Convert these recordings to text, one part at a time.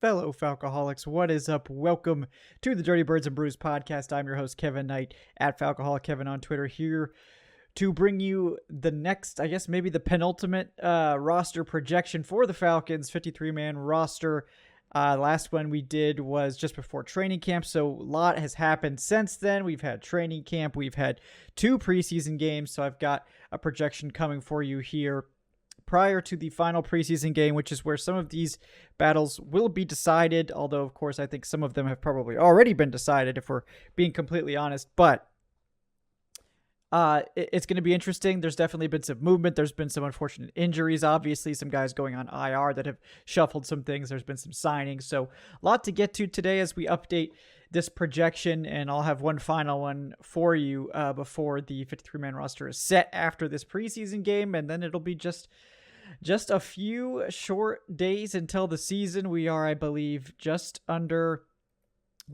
fellow Falcoholics. What is up? Welcome to the Dirty Birds and Brews podcast. I'm your host, Kevin Knight, at Falcoholic Kevin on Twitter, here to bring you the next, I guess maybe the penultimate roster projection for the Falcons, 53-man roster. Last one we did was just before training camp, so a lot has happened since then. We've had training camp, we've had 2 preseason games, so I've got a projection coming for you here prior to the final preseason game, which is where some of these battles will be decided, although, of course, I think some of them have probably already been decided, if we're being completely honest, but it's going to be interesting. There's definitely been some movement. There's been some unfortunate injuries, obviously, some guys going on IR that have shuffled some things. There's been some signings, so a lot to get to today as we update this projection, and I'll have one final one for you before the 53-man roster is set after this preseason game, and then it'll be just a few short days until the season. We are, I believe, just under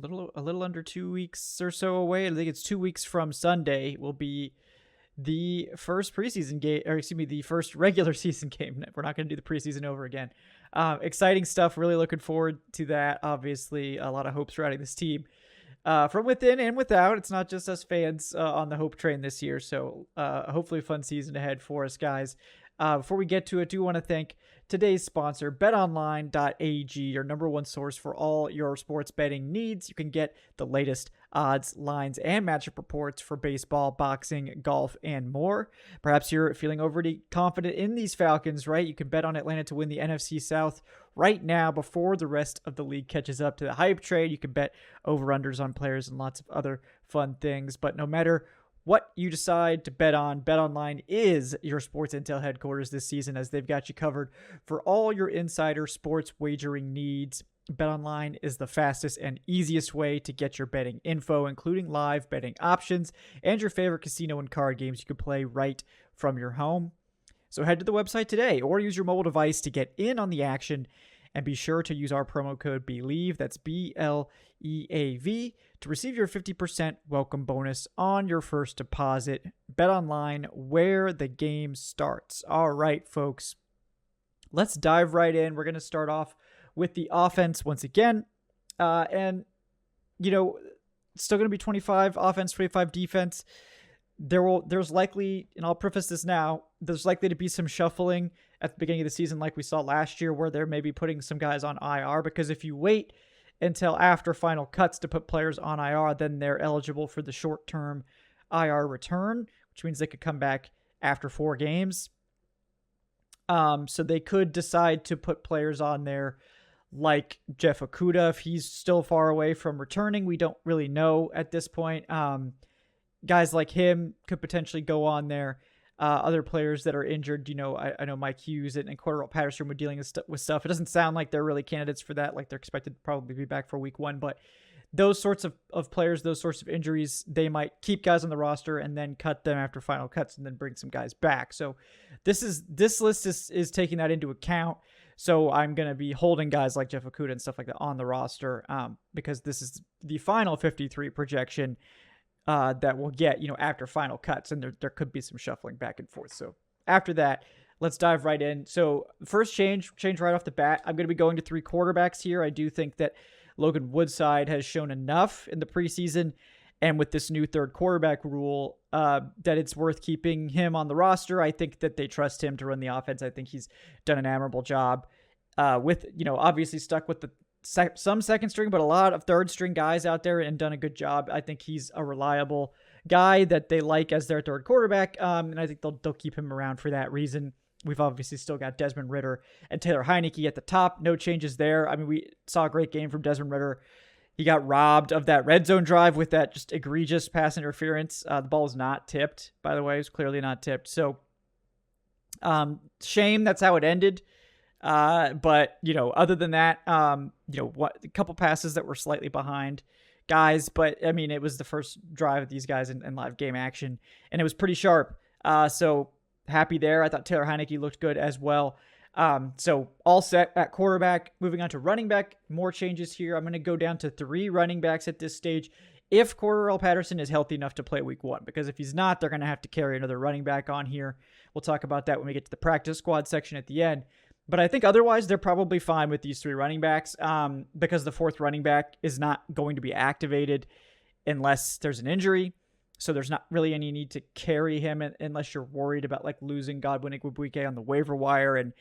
a little under 2 weeks or so away. I think it's 2 weeks from Sunday will be the first preseason game, or excuse me, the first regular season game. We're not going to do the preseason over again. Exciting stuff. Really looking forward to that. Obviously, a lot of hope surrounding this team from within and without. It's not just us fans on the hope train this year. So hopefully a fun season ahead for us, guys. Before we get to it, I do want to thank today's sponsor, betonline.ag, your number one source for all your sports betting needs. You can get the latest odds, lines, and matchup reports for baseball, boxing, golf, and more. Perhaps you're feeling overly confident in these Falcons, right? You can bet on Atlanta to win the NFC South right now before the rest of the league catches up to the hype train. You can bet over-unders on players and lots of other fun things. But no matter what you decide to bet on, BetOnline is your sports intel headquarters this season, as they've got you covered for all your insider sports wagering needs. BetOnline is the fastest and easiest way to get your betting info, including live betting options and your favorite casino and card games you can play right from your home. So head to the website today or use your mobile device to get in on the action, and be sure to use our promo code BELIEVE, that's BLEAV, to receive your 50% welcome bonus on your first deposit. BetOnline, where the game starts. All right, folks, let's dive right in. We're going to start off with the offense once again. And, you know, it's still going to be 25 offense, 25 defense. There's likely, and I'll preface this now, there's likely to be some shuffling at the beginning of the season like we saw last year, where they're maybe putting some guys on IR, because if you wait until after final cuts to put players on IR, then they're eligible for the short-term IR return, which means they could come back after 4 games. So they could decide to put players on there like Jeff Okudah if he's still far away from returning. We don't really know at this point. Guys like him could potentially go on there. Other players that are injured, you know, I know Mike Hughes and Cordero Patterson were dealing with stuff. It doesn't sound like they're really candidates for that. Like, they're expected to probably be back for week 1, but those sorts of players, those sorts of injuries, they might keep guys on the roster and then cut them after final cuts and then bring some guys back. So this list is taking that into account. So I'm going to be holding guys like Jeff Okudah and stuff like that on the roster because this is the final 53 projection that we'll get, you know, after final cuts, and there could be some shuffling back and forth. So after that, let's dive right in. So first change right off the bat, I'm going to be going to 3 quarterbacks here. I do think that Logan Woodside has shown enough in the preseason, and with this new 3rd quarterback rule, that it's worth keeping him on the roster. I think that they trust him to run the offense. I think he's done an admirable job with, you know, obviously stuck with some second string, but a lot of 3rd string guys out there and done a good job. I think he's a reliable guy that they like as their 3rd quarterback. And I think they'll keep him around for that reason. We've obviously still got Desmond Ridder and Taylor Heineke at the top. No changes there. I mean, we saw a great game from Desmond Ridder. He got robbed of that red zone drive with that just egregious pass interference. The ball was not tipped, by the way. It was clearly not tipped. So, shame that's how it ended. But, you know, other than that, you know, a couple passes that were slightly behind guys, but I mean, it was the first drive of these guys in live game action, and it was pretty sharp. So happy there. I thought Taylor Heineke looked good as well. So all set at quarterback. Moving on to running back, more changes here. I'm going to go down to 3 running backs at this stage, if Cordero Patterson is healthy enough to play week 1, because if he's not, they're going to have to carry another running back on here. We'll talk about that when we get to the practice squad section at the end. But I think otherwise they're probably fine with these three running backs because the fourth running back is not going to be activated unless there's an injury. So there's not really any need to carry him unless you're worried about like losing Godwin Igwebuike on the waiver wire. And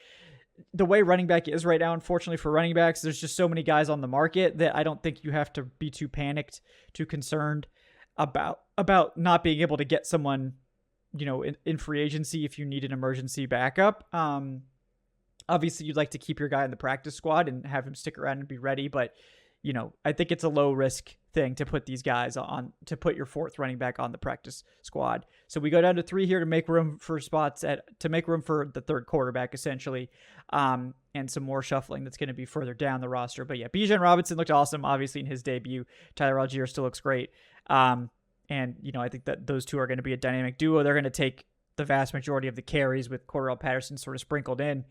the way running back is right now, unfortunately for running backs, there's just so many guys on the market that I don't think you have to be too panicked, too concerned about not being able to get someone, in free agency if you need an emergency backup. Obviously, you'd like to keep your guy in the practice squad and have him stick around and be ready. But, I think it's a low risk thing to put these guys on, to put your fourth running back on the practice squad. So we go down to 3 here to make room for the third quarterback, essentially, and some more shuffling that's going to be further down the roster. But yeah, Bijan Robinson looked awesome, obviously, in his debut. Tyler Algier still looks great. And, I think that those two are going to be a dynamic duo. They're going to take the vast majority of the carries with Cordarrelle Patterson sort of sprinkled in.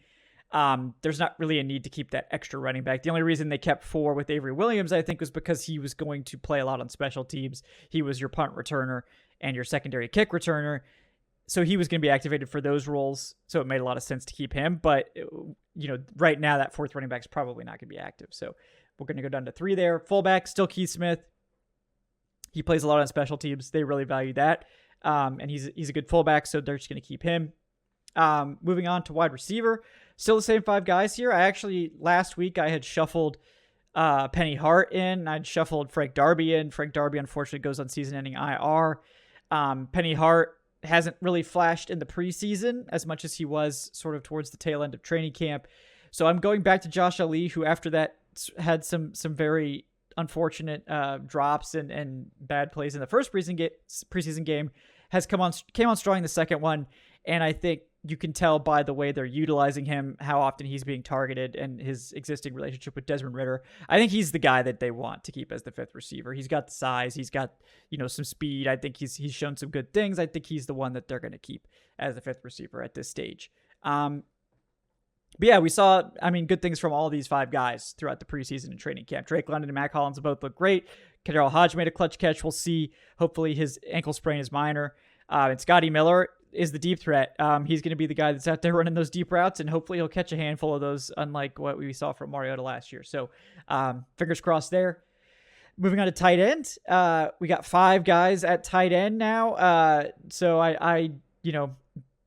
There's not really a need to keep that extra running back. The only reason they kept 4 with Avery Williams, I think, was because he was going to play a lot on special teams. He was your punt returner and your secondary kick returner. So he was going to be activated for those roles. So it made a lot of sense to keep him. But, right now that fourth running back is probably not going to be active. So we're going to go down to 3 there. Fullback, still Keith Smith. He plays a lot on special teams. They really value that. And he's a good fullback, so they're just going to keep him. Moving on to wide receiver. Still the same 5 guys here. Last week I had shuffled Penny Hart in. I'd shuffled Frank Darby in. Frank Darby, unfortunately, goes on season-ending IR. Penny Hart hasn't really flashed in the preseason as much as he was sort of towards the tail end of training camp. So I'm going back to Josh Ali, who after that had some very unfortunate drops and bad plays in the first preseason game, came on strong in the second one. And I think you can tell by the way they're utilizing him, how often he's being targeted, and his existing relationship with Desmond Ridder. I think he's the guy that they want to keep as the 5th receiver. He's got the size. He's got, some speed. I think he's shown some good things. I think he's the one that they're going to keep as the 5th receiver at this stage. But yeah, we saw, good things from all these 5 guys throughout the preseason and training camp. Drake London and Matt Collins both look great. Kadarius Hodge made a clutch catch. We'll see. Hopefully his ankle sprain is minor. And Scotty Miller is the deep threat. He's going to be the guy that's out there running those deep routes, and hopefully he'll catch a handful of those, unlike what we saw from Mariota last year. So fingers crossed there. Moving on to tight end. We got 5 guys at tight end now. So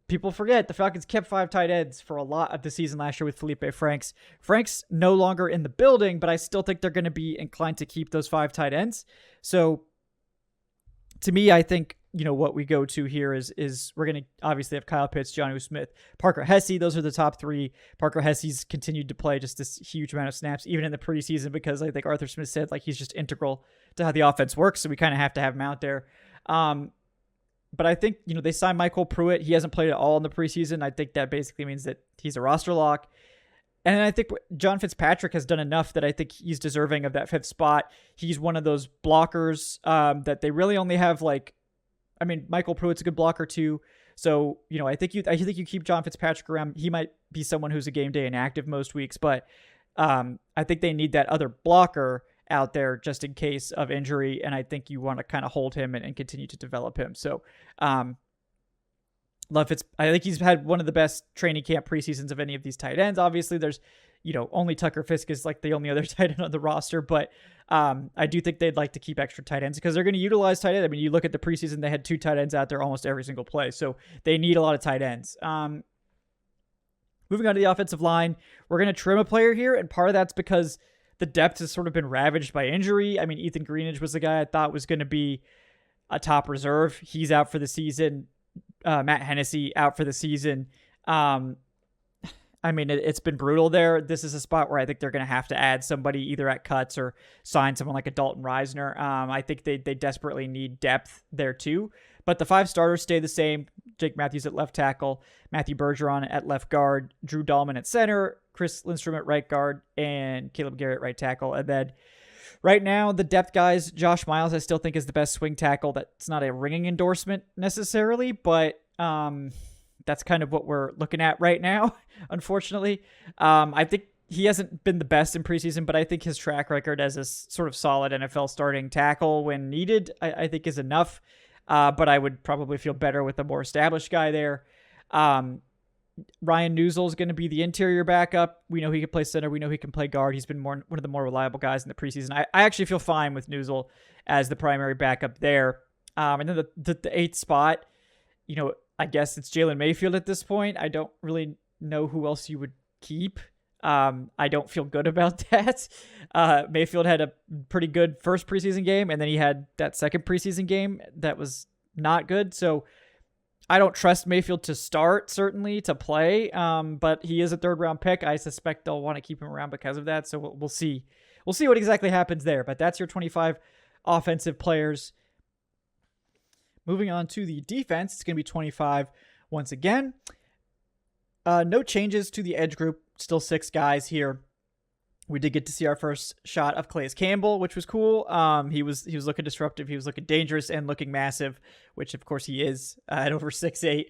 people forget the Falcons kept 5 tight ends for a lot of the season last year with Felipe Franks. Franks no longer in the building, but I still think they're going to be inclined to keep those 5 tight ends. So to me, I think, what we go to here is we're going to obviously have Kyle Pitts, Jonnu Smith, Parker Hesse. Those are the top 3. Parker Hesse's continued to play just this huge amount of snaps, even in the preseason, because I think Arthur Smith said he's just integral to how the offense works. So we kind of have to have him out there. But I think, they signed Michael Pruitt. He hasn't played at all in the preseason. I think that basically means that he's a roster lock. And I think John Fitzpatrick has done enough that I think he's deserving of that 5th spot. He's one of those blockers that they really only have Michael Pruitt's a good blocker too. So, I think you keep John Fitzpatrick around. He might be someone who's a game day inactive most weeks, but I think they need that other blocker out there just in case of injury. And I think you want to kind of hold him and continue to develop him. So, love Fitz. I think he's had one of the best training camp preseasons of any of these tight ends. Obviously there's, only Tucker Fisk is the only other tight end on the roster, but I do think they'd like to keep extra tight ends because they're going to utilize tight ends. You look at the preseason, they had 2 tight ends out there almost every single play. So they need a lot of tight ends. Moving on to the offensive line, we're going to trim a player here. And part of that's because the depth has sort of been ravaged by injury. Ethan Greenidge was the guy I thought was going to be a top reserve. He's out for the season. Matt Hennessy out for the season. It's been brutal there. This is a spot where I think they're going to have to add somebody either at cuts or sign someone like a Dalton Reisner. I think they desperately need depth there too. But the 5 starters stay the same. Jake Matthews at left tackle, Matthew Bergeron at left guard, Drew Dahlman at center, Chris Lindstrom at right guard, and Caleb Garrett right tackle. And then right now, the depth guys, Josh Miles, I still think is the best swing tackle. That's not a ringing endorsement necessarily, but that's kind of what we're looking at right now, unfortunately. I think he hasn't been the best in preseason, but I think his track record as a sort of solid NFL starting tackle when needed, I think is enough. But I would probably feel better with a more established guy there. Ryan Newsel is going to be the interior backup. We know he can play center. We know he can play guard. He's been one of the more reliable guys in the preseason. I actually feel fine with Newsel as the primary backup there. And then the eighth spot, I guess it's Jalen Mayfield at this point. I don't really know who else you would keep. I don't feel good about that. Mayfield had a pretty good first preseason game, and then he had that second preseason game that was not good. So I don't trust Mayfield to start, certainly to play, but he is a third-round pick. I suspect they'll want to keep him around because of that, so we'll see. We'll see what exactly happens there, but that's your 25 offensive players. Moving on to the defense, it's going to be 25 once again. No changes to the edge group, still 6 guys here. We did get to see our first shot of Calais Campbell, which was cool. He was looking disruptive. He was looking dangerous and looking massive, which of course he is at over 6'8".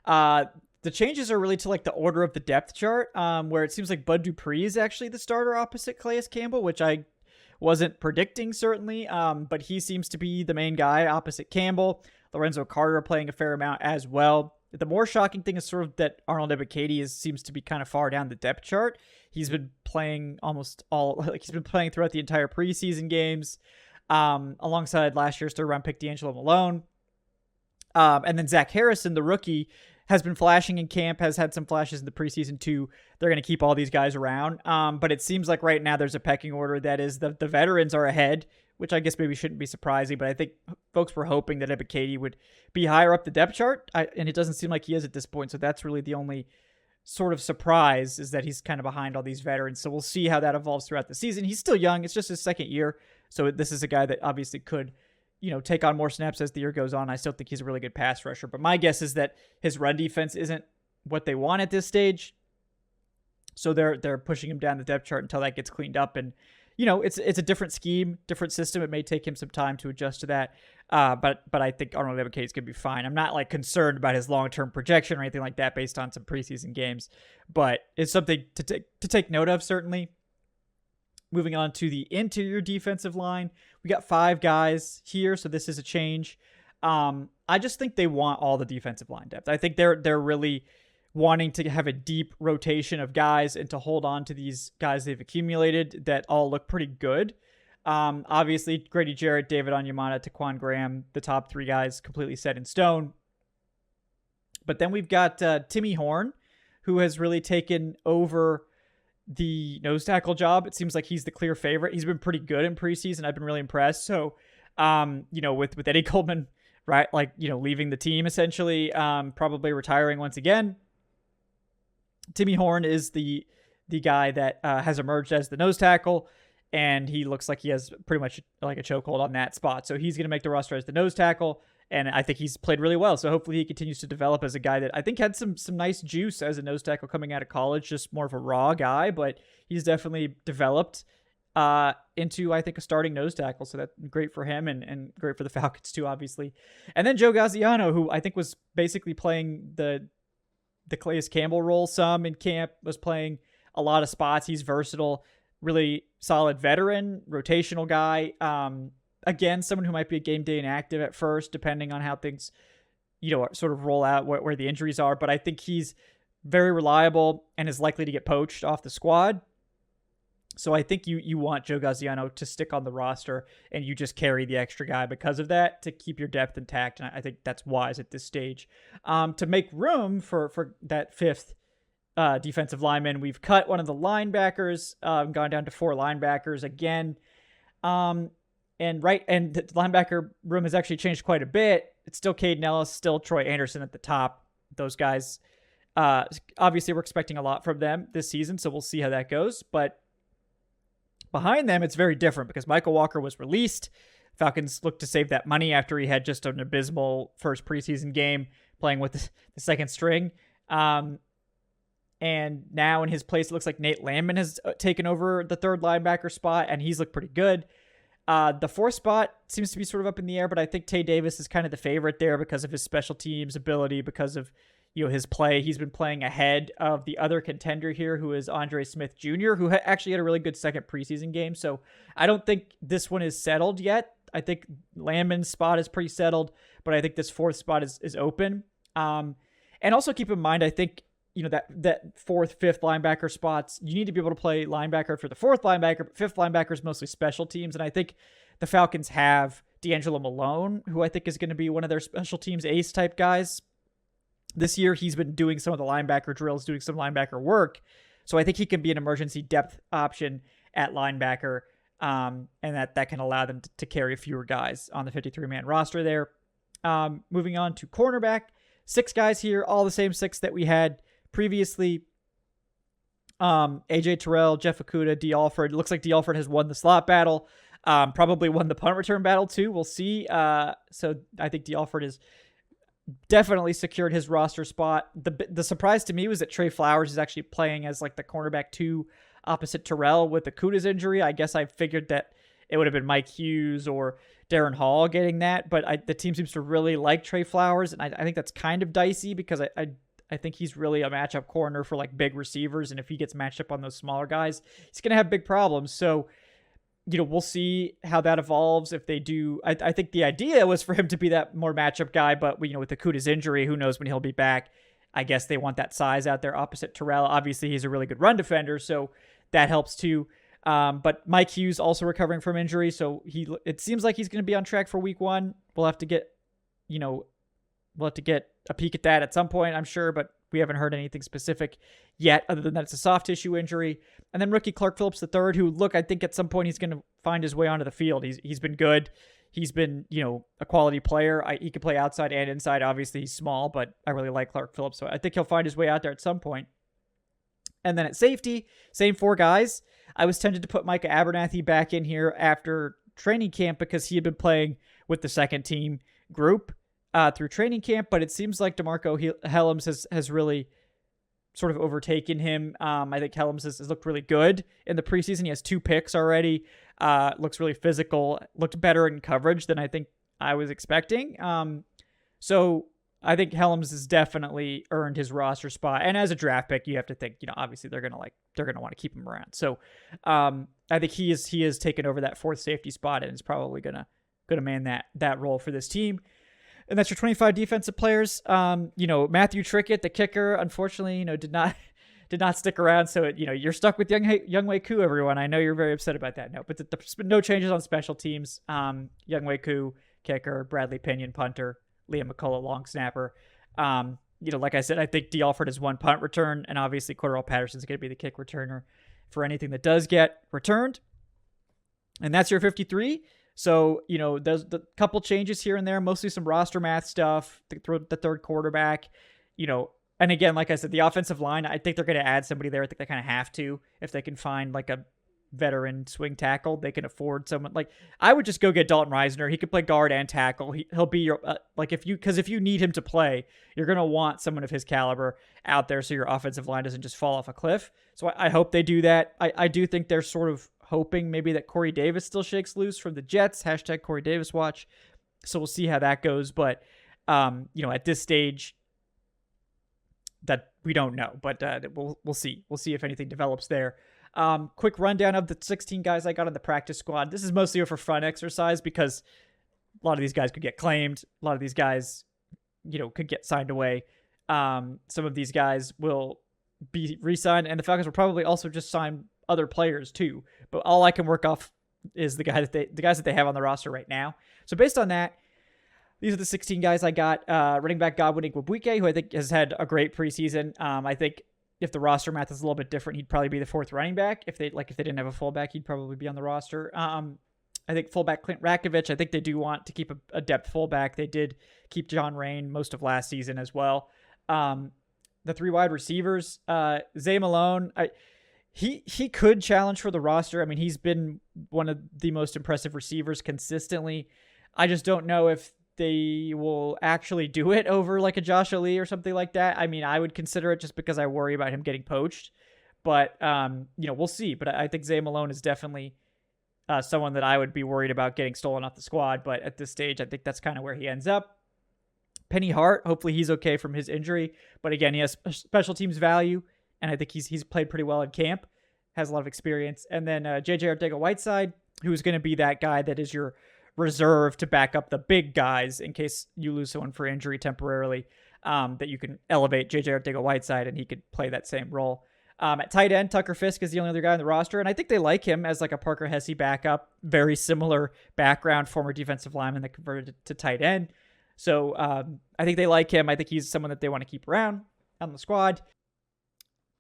The changes are really to like the order of the depth chart, where it seems like Bud Dupree is actually the starter opposite Calais Campbell, which I wasn't predicting certainly. But he seems to be the main guy opposite Campbell. Lorenzo Carter playing a fair amount as well. The more shocking thing is sort of that Arnold Ebiketie seems to be kind of far down the depth chart. He's been playing he's been playing throughout the entire preseason games, alongside last year's third-round pick D'Angelo Malone. And then Zach Harrison, the rookie, has been flashing in camp, has had some flashes in the preseason too. They're going to keep all these guys around. But it seems like right now there's a pecking order that is the veterans are ahead, which I guess maybe shouldn't be surprising, but I think folks were hoping that Ebiketie would be higher up the depth chart, and it doesn't seem like he is at this point, so that's really the only sort of surprise, is that he's kind of behind all these veterans. So we'll see how that evolves throughout the season. He's still young. It's just his second year, so this is a guy that obviously could, take on more snaps as the year goes on. I still think he's a really good pass rusher, but my guess is that his run defense isn't what they want at this stage, so they're pushing him down the depth chart until that gets cleaned up. And it's a different scheme, different system. It may take him some time to adjust to that. But I think Arnold Ebiketie is going to be fine. I'm not like concerned about his long-term projection or anything like that based on some preseason games, but it's something to take note of, certainly. Moving on to the interior defensive line, we got 5 guys here, so this is a change. I just think they want all the defensive line depth. I think they're really wanting to have a deep rotation of guys and to hold on to these guys they've accumulated that all look pretty good. Obviously, Grady Jarrett, David Onyemata, Taquan Graham, the top 3 guys completely set in stone. But then we've got Timmy Horn, who has really taken over the nose tackle job. It seems like he's the clear favorite. He's been pretty good in preseason. I've been really impressed. So, with Eddie Goldman, right, leaving the team essentially, probably retiring once again, Timmy Horn is the guy that has emerged as the nose tackle, and he looks like he has pretty much like a chokehold on that spot. So he's going to make the roster as the nose tackle, and I think he's played really well. So hopefully he continues to develop as a guy that I think had some nice juice as a nose tackle coming out of college, just more of a raw guy, but he's definitely developed into, I think, a starting nose tackle. So that's great for him and great for the Falcons too, obviously. And then Joe Gaziano, who I think was basically playing the Calais Campbell role some in camp, was playing a lot of spots. He's versatile, really solid veteran, rotational guy. Again, someone who might be a game day inactive at first, depending on how things, sort of roll out where the injuries are. But I think he's very reliable and is likely to get poached off the squad. So I think you want Joe Gaziano to stick on the roster, and you just carry the extra guy because of that to keep your depth intact. And I think that's wise at this stage. To make room for that 5th defensive lineman, we've cut one of the linebackers, gone down to 4 linebackers again. And the linebacker room has actually changed quite a bit. It's still Caden Ellis, still Troy Anderson at the top. Those guys, obviously we're expecting a lot from them this season, so we'll see how that goes. But behind them, it's very different because Michael Walker was released. Falcons looked to save that money after he had just an abysmal first preseason game playing with the second string. And now in his place, it looks like Nate Landman has taken over the 3rd linebacker spot, and he's looked pretty good. The 4th spot seems to be sort of up in the air, but I think Tay Davis is kind of the favorite there because of his special teams ability, because of his play. He's been playing ahead of the other contender here, who is Andre Smith Jr., who actually had a really good second preseason game. So I don't think this one is settled yet. I think Landman's spot is pretty settled, but I think this 4th spot is open. And also keep in mind, I think, that fourth, fifth linebacker spots. You need to be able to play linebacker for the fourth linebacker, but fifth linebacker is mostly special teams. And I think the Falcons have D'Angelo Malone, who I think is going to be one of their special teams ace type guys. This year, he's been doing some of the linebacker drills, doing some linebacker work. So I think he can be an emergency depth option at linebacker, and that can allow them to carry fewer guys on the 53-man roster there. Moving on to cornerback. 6 guys here, all the same 6 that we had previously. AJ Terrell, Jeff Okudah, D. Alford. It looks like D. Alford has won the slot battle. Probably won the punt return battle too. We'll see. So I think D. Alford has definitely secured his roster spot. The surprise to me was that Trey Flowers is actually playing as like the cornerback 2 opposite Terrell with Okudah's injury. I guess I figured that it would have been Mike Hughes or Darren Hall getting that, but the team seems to really like Trey Flowers, and I think that's kind of dicey because I think he's really a matchup corner for like big receivers, and if he gets matched up on those smaller guys, he's going to have big problems. So, we'll see how that evolves if they do. I think the idea was for him to be that more matchup guy, but with Okudah's injury, who knows when he'll be back. I guess they want that size out there opposite Terrell. Obviously, he's a really good run defender, so that helps too. But Mike Hughes also recovering from injury, so it seems like he's going to be on track for week 1. We'll have to get a peek at that at some point, I'm sure, but we haven't heard anything specific yet, other than that it's a soft tissue injury. And then rookie Clark Phillips III, who I think at some point he's going to find his way onto the field. He's been good. He's been, a quality player. He can play outside and inside. Obviously, he's small, but I really like Clark Phillips, so I think he'll find his way out there at some point. And then at safety, same 4 guys. I was tempted to put Micah Abernathy back in here after training camp because he had been playing with the second team group through training camp, but it seems like DeMarco Hellams has really sort of overtaken him. I think Hellams has looked really good in the preseason. He has 2 picks already. Looks really physical. Looked better in coverage than I think I was expecting. So I think Hellams has definitely earned his roster spot. And as a draft pick, you have to think, obviously they're gonna want to keep him around. So I think he is taken over that 4th safety spot and is probably gonna man that role for this team. And that's your 25 defensive players. Matthew Trickett, the kicker, unfortunately, did not stick around. So you're stuck with Younghoe Koo, everyone. I know you're very upset about that. No, but there's been no changes on special teams. Younghoe Koo, kicker, Bradley Pinion, punter, Liam McCullough, long snapper. Like I said, I think D. Alford has 1 punt return, and obviously Cordell Patterson's going to be the kick returner for anything that does get returned. And that's your 53. So, there's the couple changes here and there, mostly some roster math stuff, the third quarterback, and again, like I said, the offensive line, I think they're going to add somebody there. I think they kind of have to, if they can find like a veteran swing tackle, they can afford someone. Like, I would just go get Dalton Reisner. He could play guard and tackle. He'll be your, if you need him to play, you're going to want someone of his caliber out there so your offensive line doesn't just fall off a cliff. So I hope they do that. I do think they're sort of hoping maybe that Corey Davis still shakes loose from the Jets, # Corey Davis watch. So we'll see how that goes. But, at this stage, that we don't know, but we'll see. We'll see if anything develops there. Quick rundown of the 16 guys I got on the practice squad. This is mostly for fun exercise because a lot of these guys could get claimed. A lot of these guys, could get signed away. Some of these guys will be re-signed, and the Falcons will probably also just sign other players too. But all I can work off is the guys that they have on the roster right now. So based on that, these are the 16 guys I got. Running back Godwin Igwebuike, who I think has had a great preseason. I think if the roster math is a little bit different, he'd probably be the 4th running back. If they didn't have a fullback, he'd probably be on the roster. I think fullback Clint Rakovich, I think they do want to keep a depth fullback. They did keep John Rain most of last season as well. The 3 wide receivers, Zay Malone, he could challenge for the roster. I mean, he's been one of the most impressive receivers consistently. I just don't know if they will actually do it over like a Josh Ali or something like that. I mean, I would consider it just because I worry about him getting poached. But, we'll see. But I think Zay Malone is definitely someone that I would be worried about getting stolen off the squad. But at this stage, I think that's kind of where he ends up. Penny Hart, hopefully he's okay from his injury. But again, he has special teams value, and I think he's played pretty well in camp, has a lot of experience. And then J.J. Arcega-Whiteside, who's going to be that guy that is your reserve to back up the big guys in case you lose someone for injury temporarily. that you can elevate JJ Arcega-Whiteside and he could play that same role. At tight end, Tucker Fisk is the only other guy on the roster, and I think they like him as like a Parker Hesse backup. Very similar background, former defensive lineman that converted to tight end. So I think they like him. I think he's someone that they want to keep around on the squad.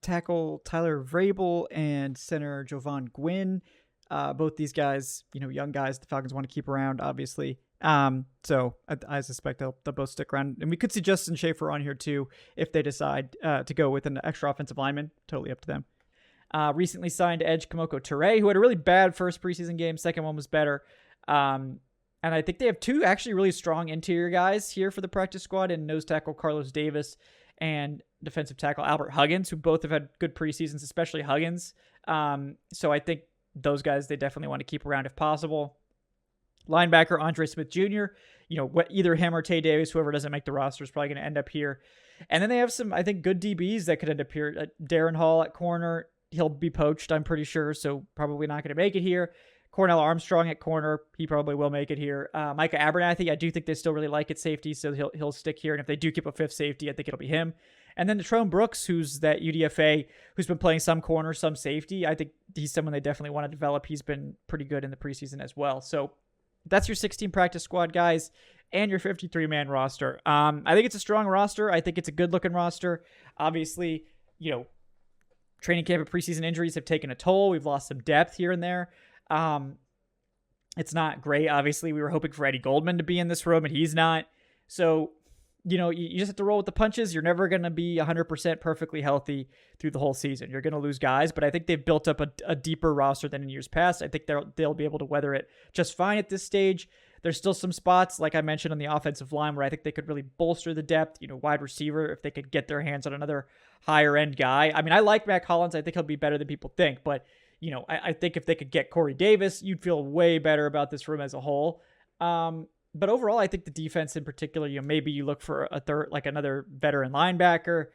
Tackle Tyler Vrabel and center Jovan Gwynn. Both these guys, young guys the Falcons want to keep around, obviously. So I suspect they'll both stick around. And we could see Justin Schaefer on here too if they decide to go with an extra offensive lineman. Totally up to them. Recently signed edge Kamoko Toure, who had a really bad first preseason game. Second one was better. And I think they have two actually really strong interior guys here for the practice squad, and nose tackle Carlos Davis and defensive tackle Albert Huggins, who both have had good preseasons, especially Huggins. So I think those guys they definitely want to keep around if possible. Linebacker Andre Smith Jr., either him or Tay Davis, whoever doesn't make the roster, is probably going to end up here. And then they have some, I think, good DBs that could end up here. Darren Hall at corner, he'll be poached, I'm pretty sure, so probably not going to make it here. Cornell Armstrong at corner, he probably will make it here. Micah Abernathy, I do think they still really like at safety, so he'll stick here. And if they do keep a fifth safety, I think it'll be him. And then Detrone Brooks, who's that UDFA, who's been playing some corner, some safety. I think he's someone they definitely want to develop. He's been pretty good in the preseason as well. So that's your 16 practice squad guys and your 53-man roster. I think it's a strong roster. I think it's a good-looking roster. Obviously, training camp and preseason injuries have taken a toll. We've lost some depth here and there. It's not great. Obviously, we were hoping for Eddie Goldman to be in this room, and he's not. So, you just have to roll with the punches. You're never going to be 100% perfectly healthy through the whole season. You're going to lose guys, but I think they've built up a deeper roster than in years past. I think they'll be able to weather it just fine at this stage. There's still some spots, like I mentioned, on the offensive line where I think they could really bolster the depth. Wide receiver, if they could get their hands on another higher-end guy. I mean, I like Matt Collins. I think he'll be better than people think, but I think if they could get Corey Davis, you'd feel way better about this room as a whole. But overall, I think the defense in particular, maybe you look for a third, like another veteran linebacker.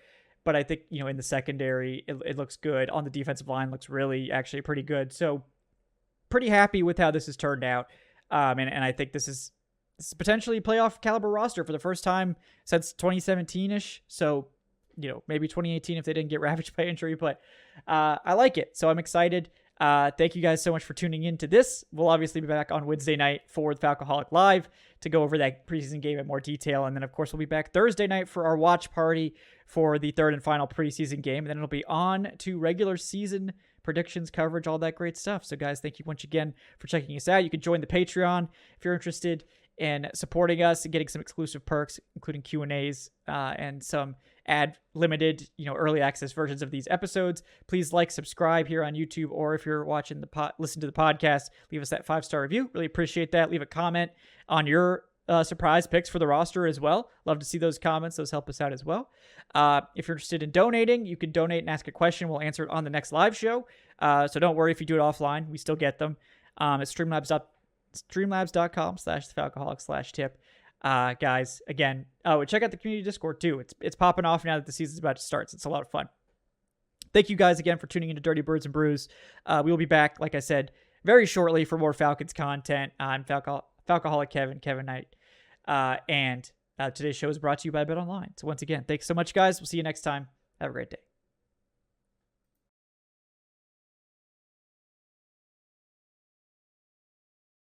But I think, in the secondary, it looks good. On the defensive line, looks really actually pretty good. So pretty happy with how this has turned out. And I think this is potentially a playoff caliber roster for the first time since 2017-ish. So, maybe 2018 if they didn't get ravaged by injury. But I like it. So I'm excited. Thank you guys so much for tuning in to this. We'll obviously be back on Wednesday night for the Falcoholic Live to go over that preseason game in more detail. And then, of course, we'll be back Thursday night for our watch party for the third and final preseason game. And then it'll be on to regular season predictions, coverage, all that great stuff. So, guys, thank you once again for checking us out. You can join the Patreon if you're interested in supporting us and getting some exclusive perks, including Q&As and some ad-limited, early access versions of these episodes. Please subscribe here on YouTube, or if you're watching listen to the podcast, leave us that 5-star review. Really appreciate that. Leave a comment on your surprise picks for the roster as well. Love to see those comments. Those help us out as well. If you're interested in donating, you can donate and ask a question. We'll answer it on the next live show. So don't worry if you do it offline. We still get them. It's streamlabs.com/thefalcoholic/tip. Guys, again, check out the community Discord too. It's popping off now that the season's about to start. So it's a lot of fun. Thank you guys again for tuning into Dirty Birds and Brews. We will be back, like I said, very shortly for more Falcons content. I'm Falcoholic Kevin Knight. And today's show is brought to you by BetOnline. So once again, thanks so much, guys. We'll see you next time. Have a great day.